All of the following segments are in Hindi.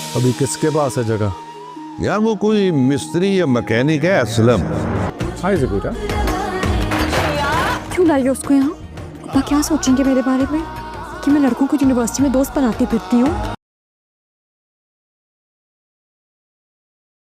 अभी किसके पास है जगह? यार वो कोई मिस्त्री या मैकेनिक है असलम। हाय ज़बीरा। क्यों लाई हो उसको यहाँ? पापा क्या सोचेंगे मेरे बारे में कि मैं लड़कों को यूनिवर्सिटी में दोस्त बनाती फिरती हूँ?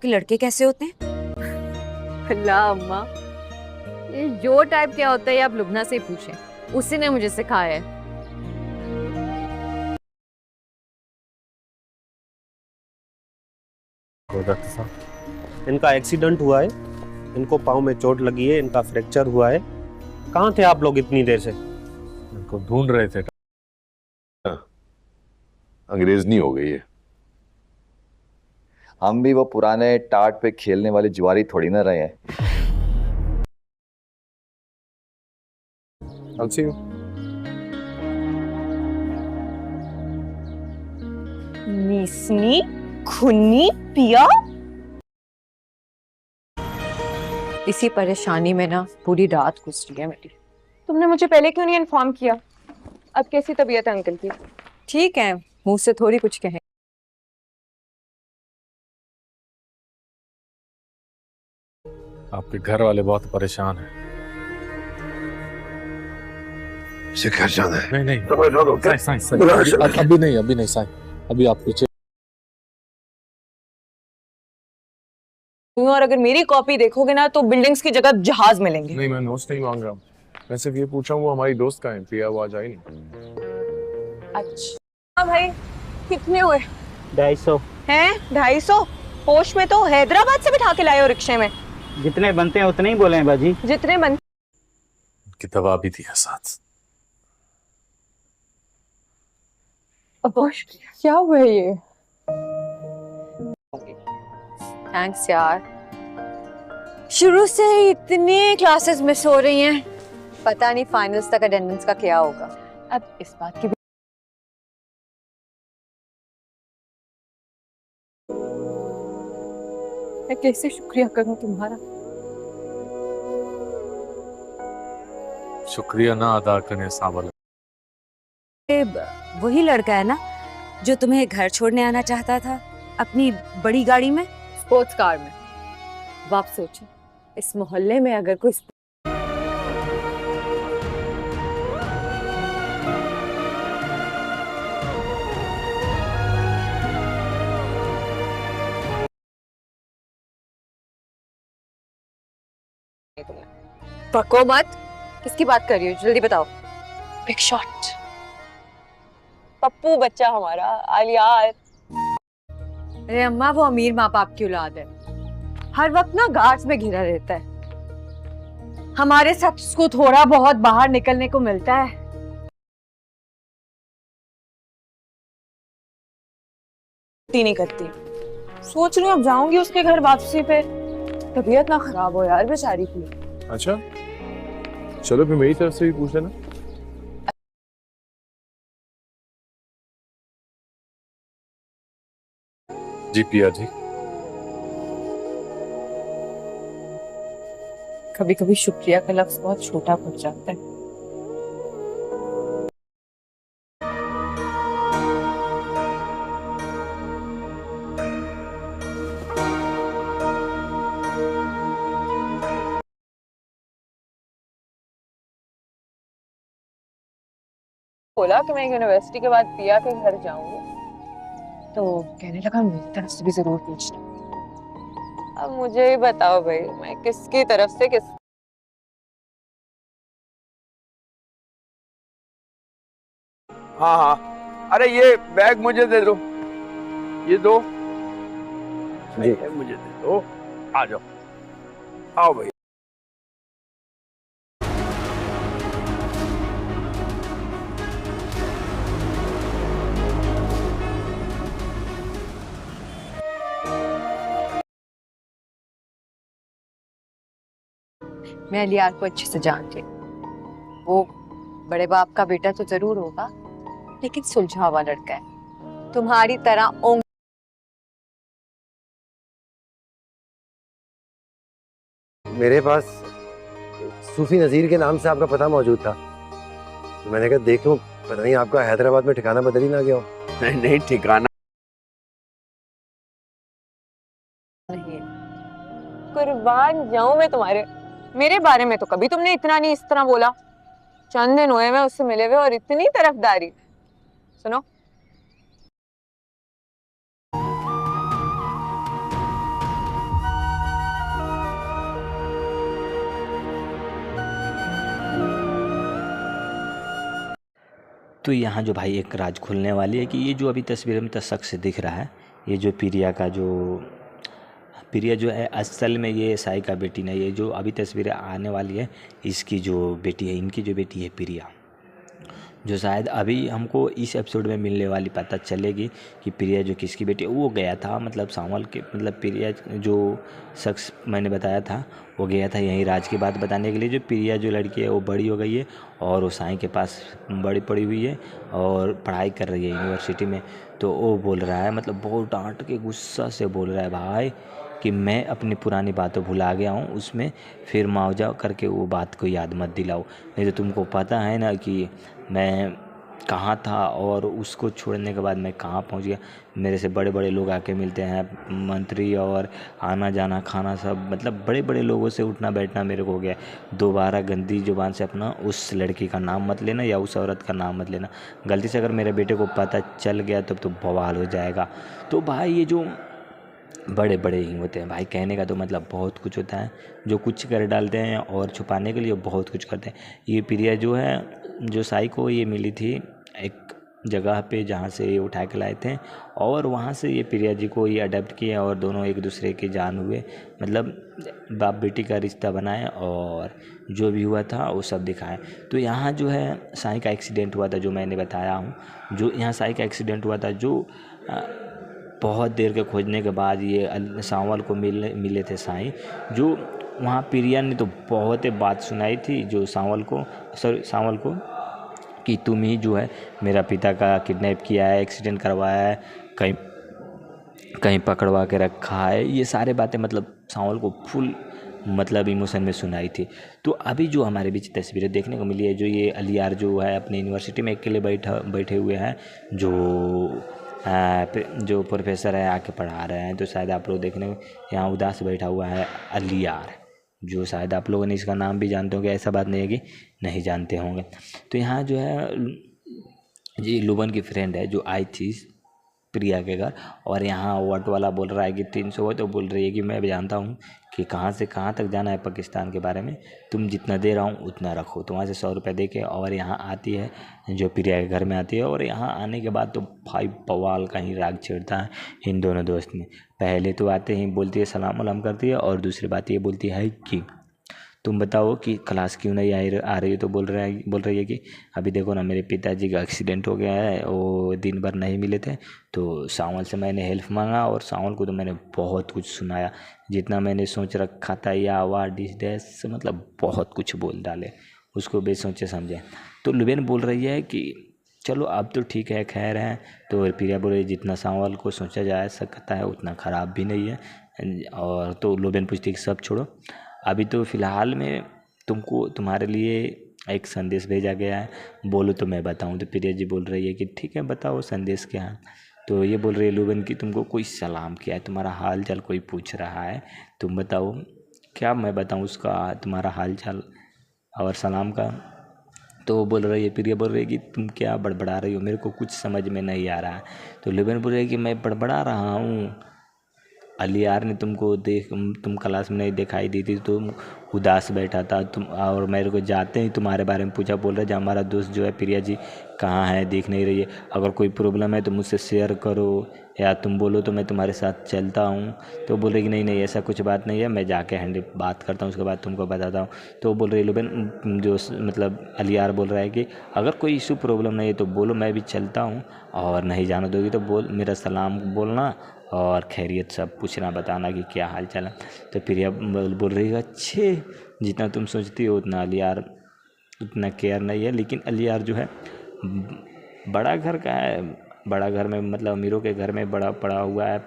कि लड़के कैसे होते हैं? अल्लाह अम्मा, ये जो टाइप क्या होता है आप लुबना से ही पूछें, उसी ने मुझे सिखाया है। डॉक्टर साहब, इनका एक्सीडेंट हुआ है, इनको पाँव में चोट लगी है, इनका फ्रैक्चर हुआ है। कहाँ थे आप लोग इतनी देर से? इनको ढूंढ रहे थे। अंग्रेजनी हो गई है। हम भी वो पुराने टाट पे खेलने वाले जुआरी थोड़ी ना रहे हैं। I'll see you. नीसनी खुन्नी पिया। इसी परेशानी में ना पूरी रात गुजरी है मेरी। तुमने मुझे पहले क्यों नहीं इन्फॉर्म किया? अब कैसी तबीयत है अंकल की? ठीक है, मुंह से थोड़ी कुछ कहे। आपके घर वाले बहुत परेशान हैं। इसे घर जाना है। नहीं नहीं साईं, अभी नहीं साईं, अभी आप पीछे। और अगर मेरी कॉपी देखोगे ना तो बिल्डिंग्स की जगह जहाज मिलेंगे। नहीं, मैं नोट्स नहीं मांग रहा हूँ। मैं सिर्फ ये पूछा हूँ वो हमारी दोस्त का है, पिया वो आज आई नहीं। अच्छा भाई, कितने हुए? 250। हैं 250? होश में तो हैदराबाद से बिठा के लाए हो रिक्शे में। जितने बनते हैं उतने ही बोले हैं बाजी। जितने बन उनकी दवा भी थी साथ। क्या हुआ है ये? थैंक्स यार। शुरू से ही इतनी क्लासेस मिस हो रही हैं, पता नहीं फाइनल्स तक अटेंडेंस का क्या होगा। अब इस बात की मैं कैसे शुक्रिया करूं तुम्हारा? शुक्रिया ना अदा करने सावल। वही लड़का है ना जो तुम्हें घर छोड़ने आना चाहता था अपनी बड़ी गाड़ी में, स्पोर्ट्स कार में। बाप सोचे इस मोहल्ले में अगर कोई पको मत। किसकी बात कर रही हो? जल्दी बताओ। बिग शॉट पप्पू बच्चा हमारा आलिया। अरे अम्मा, वो अमीर माँ बाप की औलाद है, हर वक्त ना गार्ड्स में घिरा रहता है। हमारे साथ उसको थोड़ा बहुत बाहर निकलने को मिलता है। नहीं करती। सोच रही हूँ अब जाऊंगी उसके घर वापसी पे। तबीयत ना खराब हो यार बेचारी की। अच्छा चलो फिर मेरी तरफ से भी पूछ लेना। जी पिया जी। कभी कभी शुक्रिया का लफ्ज बहुत छोटा पड़ जाता है। बोला कि मैं यूनिवर्सिटी के बाद पिया के घर जाऊंगी, तो कहने लगा मेरी तरफ से भी जरूर पूछना। अब मुझे ही बताओ भाई, मैं किसकी तरफ से किस। हाँ हाँ, अरे ये बैग मुझे दे दो, ये दो जी, मुझे दे दो। आ जाओ, आओ भाई। मैं अलियार को अच्छे से जानती हूँ। वो बड़े बाप का बेटा तो जरूर होगा, लेकिन सुलझा हुआ लड़का है, तुम्हारी तरह। मेरे पास सूफी नज़ीर के नाम से आपका पता मौजूद था, तो मैंने कहा देख लूं, पता नहीं आपका हैदराबाद में ठिकाना बदल ही ना गया हो। नहीं नहीं, ठिकाना नहीं है। कुर्बान जाऊं मैं तुम्हारे, मेरे बारे में तो कभी तुमने इतना नहीं इस तरह बोला। चंद दिन हुए मैं उससे मिले हुए और इतनी तरफदारी। सुनो, तो यहाँ जो भाई एक राज खुलने वाली है कि ये जो अभी तस्वीर में शख्स दिख रहा है, ये जो प्रिया जो है असल में ये साई का बेटी नहीं है। जो अभी तस्वीरें आने वाली है इसकी जो बेटी है, इनकी जो बेटी है प्रिया, जो शायद अभी हमको इस एपिसोड में मिलने वाली पता चलेगी कि प्रिया जो किसकी बेटी है। वो गया था मतलब सांवल के, मतलब प्रिया जो शख्स मैंने बताया था वो गया था यहीं राज की बात बताने के लिए। जो प्रिया जो लड़की है वो बड़ी हो गई है और वो साईं के पास बड़ी पड़ी हुई है और पढ़ाई कर रही है यूनिवर्सिटी में। तो वो बोल रहा है, मतलब बहुत डांट के गुस्सा से बोल रहा है भाई कि मैं अपनी पुरानी बातों भुला गया हूँ, उसमें फिर मुआवजा करके वो बात को याद मत दिलाओ। नहीं तो तुमको पता है ना कि मैं कहाँ था और उसको छोड़ने के बाद मैं कहाँ पहुँच गया। मेरे से बड़े बड़े लोग आके मिलते हैं, मंत्री, और आना जाना खाना सब, मतलब बड़े बड़े लोगों से उठना बैठना मेरे को हो गया। दोबारा गंदी जुबान से अपना उस लड़की का नाम मत लेना या उस औरत का नाम मत लेना। गलती से अगर मेरे बेटे को पता चल गया तब तो बवाल हो जाएगा। तो भाई ये जो बड़े बड़े ही होते हैं भाई, कहने का तो मतलब बहुत कुछ होता है, जो कुछ कर डालते हैं और छुपाने के लिए बहुत कुछ करते हैं। ये प्रिया जो है, जो साई को ये मिली थी एक जगह पे जहाँ से ये उठा के लाए थे और वहाँ से ये प्रिया जी को ये अडेप्ट किया और दोनों एक दूसरे के जान हुए, मतलब बाप बेटी का रिश्ता बनाए और जो भी हुआ था वो सब दिखाए। तो यहाँ जो है साई का एक्सीडेंट हुआ था, जो मैंने बताया हूँ, जो यहाँ साई का एक्सीडेंट हुआ था, जो बहुत देर के खोजने के बाद ये सांवल को मिले थे साईं। जो वहाँ प्रिया ने तो बहुत बात सुनाई थी जो सांवल को कि तुम ही जो है मेरा पिता का किडनैप किया है, एक्सीडेंट करवाया है, कहीं पकड़वा के रखा है, ये सारे बातें मतलब सांवल को फुल मतलब इमोशन में सुनाई थी। तो अभी जो हमारे बीच तस्वीरें देखने को मिली है, जो ये अलियार जो है अपनी यूनिवर्सिटी में अकेले बैठे हुए हैं, जो प्रोफेसर है आके पढ़ा रहे हैं। तो शायद आप लोग देखने को यहाँ उदास बैठा हुआ है अलियार, जो शायद आप लोगों ने इसका नाम भी जानते होंगे, ऐसा बात नहीं है कि नहीं जानते होंगे। तो यहाँ जो है ये लुबन की फ्रेंड है जो आई थी प्रिया के घर, और यहाँ वट वाला बोल रहा है कि 300 हो, तो बोल रही है कि मैं भी जानता हूँ कि कहाँ से कहाँ तक जाना है पाकिस्तान के बारे में, तुम जितना दे रहा हूँ उतना रखो। तो वहाँ से 100 रुपये दे के और यहाँ आती है, जो प्रिया के घर में आती है। और यहाँ आने के बाद तो भाई बवाल का ही राग छेड़ता है इन दोनों दोस्त में। पहले तो आते ही बोलती है सलाम वलाम करती है, और दूसरी बात ये बोलती है कि तुम बताओ कि क्लास क्यों नहीं आ रही है। तो बोल रही है कि अभी देखो ना, मेरे पिताजी का एक्सीडेंट हो गया है, वो दिन भर नहीं मिले थे, तो सांवल से मैंने हेल्प मांगा और सांवल को तो मैंने बहुत कुछ सुनाया, जितना मैंने सोच रखा था या आवाज़ डिस डैश, मतलब बहुत कुछ बोल डाले उसको बेसोचे समझे। तो लुबेन बोल रही है कि चलो अब तो ठीक है, खैर है। तो प्रिया बोल रही जितना सांवल को सोचा जा सकता है उतना ख़राब भी नहीं है। और तो लुबेन पूछती है कि सब छोड़ो, अभी तो फ़िलहाल में तुम्हारे लिए एक संदेश भेजा गया है, बोलो तो मैं बताऊं। तो प्रिया जी बोल रही है कि ठीक है बताओ संदेश क्या है। तो ये बोल रही है लुबन कि तुमको कोई सलाम किया है, तुम्हारा हाल चाल कोई पूछ रहा है, तुम बताओ। क्या मैं बताऊं उसका तुम्हारा हाल चाल और सलाम का। तो वो बोल रही है, प्रिया बोल रही है कि तुम क्या बड़बड़ा रही हो, मेरे को कुछ समझ में नहीं आ रहा है। तो लुबन बोल रही है कि मैं बड़बड़ा रहा हूँ, अलियार ने तुम क्लास में नहीं दिखाई दी थी, तुम उदास बैठा था तुम, और मेरे को जाते ही तुम्हारे बारे में पूछा, बोल रहे जो हमारा दोस्त जो है प्रिया जी कहाँ है, दिख नहीं रही है, अगर कोई प्रॉब्लम है तो मुझसे शेयर करो या तुम बोलो तो मैं तुम्हारे साथ चलता हूँ। तो बोल रही कि नहीं ऐसा कुछ बात नहीं है, मैं जाके हैंडल बात करता हूँ उसके बाद तुमको बताता हूँ। तो बोल रही लुबन जो मतलब अलियार बोल रहा है कि अगर कोई इशू प्रॉब्लम नहीं है तो बोलो, मैं भी चलता हूँ, और नहीं जाना दोगी तो मेरा सलाम बोलना और खैरियत सब पूछना बताना कि क्या हाल चाल है। तो प्रिया बोल रही है अच्छे, जितना तुम सोचती हो उतना अलियार उतना केयर नहीं है। लेकिन अलियार जो है बड़ा घर का है, बड़ा घर में मतलब अमीरों के घर में बड़ा पड़ा हुआ है,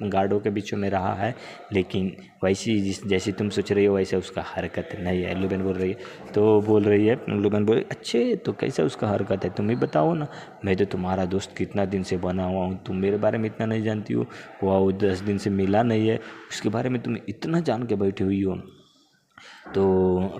गार्डों के बीचों में रहा है, लेकिन वैसी जैसी तुम सोच रही हो वैसे उसका हरकत नहीं है। लुबेन बोल रही है। तो बोल रही है लुबेन बोल, अच्छे तो कैसा उसका हरकत है तुम ही बताओ ना, मैं तो तुम्हारा दोस्त कितना दिन से बना हुआ हूँ, तुम मेरे बारे में इतना नहीं जानती हो, वो 10 दिन से मिला नहीं है, उसके बारे में तुम इतना जान के बैठी हुई हो। तो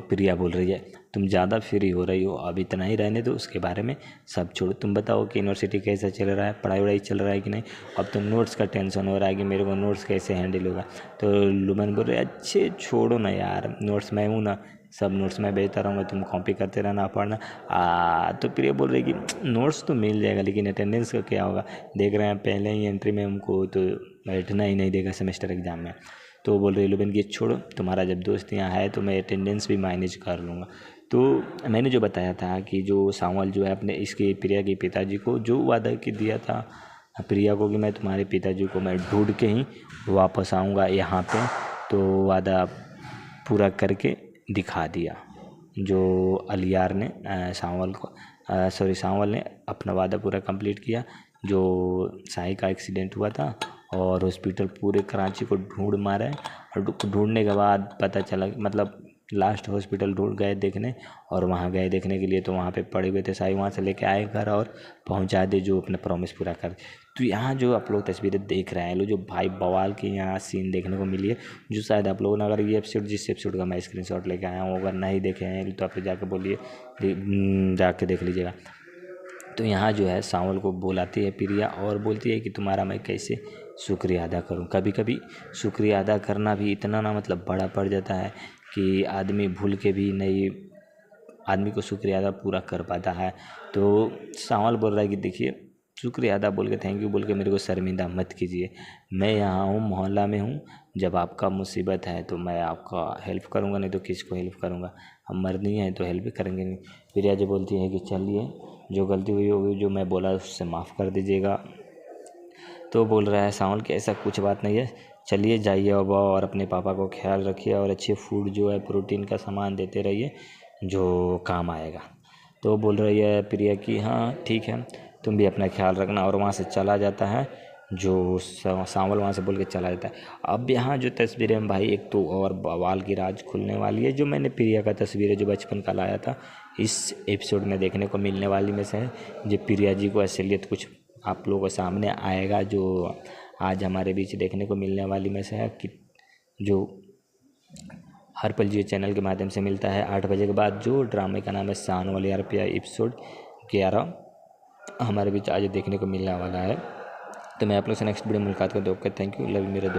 प्रिया बोल रही है तुम ज़्यादा फ्री हो रही हो, अब इतना ही रहने दो, उसके बारे में सब छोड़ो, तुम बताओ कि यूनिवर्सिटी कैसा चल रहा है, पढ़ाई वढ़ाई चल रहा है कि नहीं। अब तो नोट्स का टेंशन हो रहा है कि मेरे को नोट्स कैसे हैंडल होगा। तो लुबेन बोल रहे अच्छे छोड़ो ना यार, नोट्स मैं हूँ ना, सब नोट्स मैं भेजता रहूँगा, तुम कॉपी करते रहना पढ़ना। तो प्रिया बोल रही कि नोट्स तो मिल जाएगा लेकिन अटेंडेंस का क्या होगा, देख रहे हैं पहले ही एंट्री में हमको तो बैठना ही नहीं देगा सेमेस्टर एग्जाम में। तो बोल रही लुबेन कि छोड़ो, तुम्हारा जब दोस्त यहाँ है तो मैं अटेंडेंस भी मैनेज कर लूँगा। तो मैंने जो बताया था कि जो सांवल जो है अपने इसके प्रिया के पिताजी को जो वादा कि दिया था प्रिया को कि मैं तुम्हारे पिताजी को मैं ढूंढ के ही वापस आऊँगा यहाँ पे, तो वादा पूरा करके दिखा दिया। जो अलियार ने सांवल ने अपना वादा पूरा कंप्लीट किया। जो साई का एक्सीडेंट हुआ था और हॉस्पिटल पूरे कराची को ढूंढ मारा है, और ढूंढने के बाद पता चला मतलब लास्ट हॉस्पिटल ढूंढ गए देखने, और वहाँ गए देखने के लिए तो वहाँ पे पड़े हुए थे साई, वहाँ से लेके आए घर और पहुँचा दे जो अपना प्रॉमिस पूरा कर। तो यहाँ जो आप लोग तस्वीरें देख रहे हैं लो, जो भाई बवाल की यहाँ सीन देखने को मिली है, जो शायद आप लोगों ने अगर ये एपिसोड जिस एपिसोड का मैं स्क्रीनशॉट लेके आया हूँ अगर नहीं देखे हैं तो आप जाके बोलिए, जाके देख लीजिएगा। तो यहाँ जो है सांवल को बुलाती है प्रिया और बोलती है कि तुम्हारा मैं कैसे शुक्रिया अदा करूँ। कभी कभी शुक्रिया अदा करना भी इतना ना मतलब बड़ा पड़ जाता है कि आदमी भूल के भी नहीं आदमी को शुक्रिया अदा पूरा कर पाता है। तो सांवल बोल रहा है कि देखिए शुक्रिया अदा बोल के थैंक यू बोल के मेरे को शर्मिंदा मत कीजिए, मैं यहाँ हूँ मोहल्ला में हूँ, जब आपका मुसीबत है तो मैं आपका हेल्प करूँगा, नहीं तो किसको हेल्प करूँगा, हम मर्दी हैं तो हेल्प करेंगे नहीं। प्रिया जो बोलती है कि चलिए जो गलती हुई होगी जो मैं बोला उससे माफ़ कर दीजिएगा। तो बोल रहा है सांवल कि ऐसा कुछ बात नहीं है, चलिए जाइए अब और अपने पापा को ख्याल रखिए और अच्छे फूड जो है प्रोटीन का सामान देते रहिए जो काम आएगा। तो बोल रही है प्रिया कि हाँ ठीक है तुम भी अपना ख्याल रखना, और वहाँ से चला जाता है। जो सांवल वहाँ से बोल के चला जाता है। अब यहाँ जो तस्वीरें हैं भाई एक तो और बवाल की राज खुलने वाली है। जो मैंने प्रिया का तस्वीर है जो बचपन का लाया था इस एपिसोड में देखने को मिलने वाली में से है। जो प्रिया जी को असलियत कुछ आप लोगों के सामने आएगा जो आज हमारे बीच देखने को मिलने वाली में से है, कि जो हर पल जियो चैनल के माध्यम से मिलता है 8 बजे के बाद। जो ड्रामे का नाम है सांवल यार प्यार एपिसोड 11 हमारे बीच आज देखने को मिलने वाला है। तो मैं आप लोग से नेक्स्ट वीडियो में मुलाकात करता हूँ। Okay thank you, love you मेरे